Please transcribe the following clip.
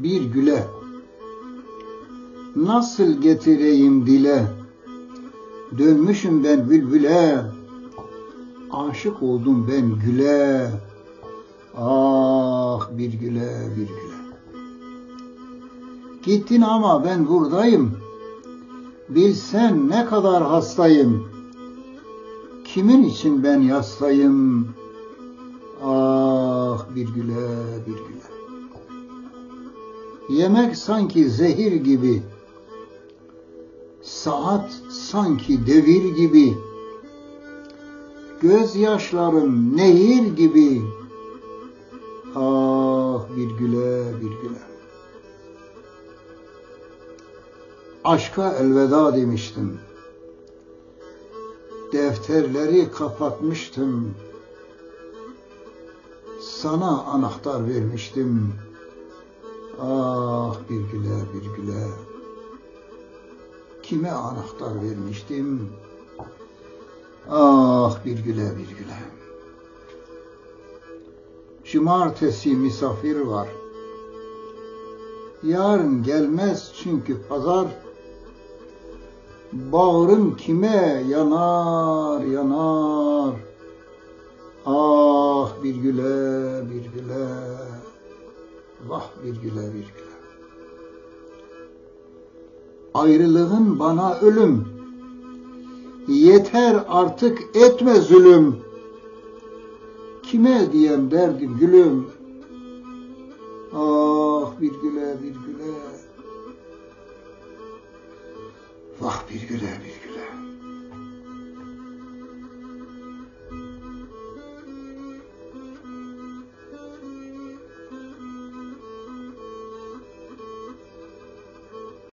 bir güle, nasıl getireyim dile, dönmüşüm ben bülbüle, aşık oldum ben güle, ah bir güle bir güle. Gittin ama ben buradayım, bilsen ne kadar hastayım, kimin için ben yastayım, ah bir güle bir güle. Yemek sanki zehir gibi, saat sanki devir gibi, gözyaşlarım nehir gibi, ah bir güle bir güle. Aşka elveda demiştim, defterleri kapatmıştım, sana anahtar vermiştim, ah bir güle bir güle. Kime anahtar vermiştim, ah bir güle bir güle. Cumartesi misafir var, yarın gelmez çünkü pazar, bağrım kime yanar yanar, ah bir güle bir güle, vah bir güle bir güle. Ayrılığın bana ölüm, yeter artık etme zulüm, kime diyem derdim gülüm, ah bir güle bir güle, vah bir güle bir güle.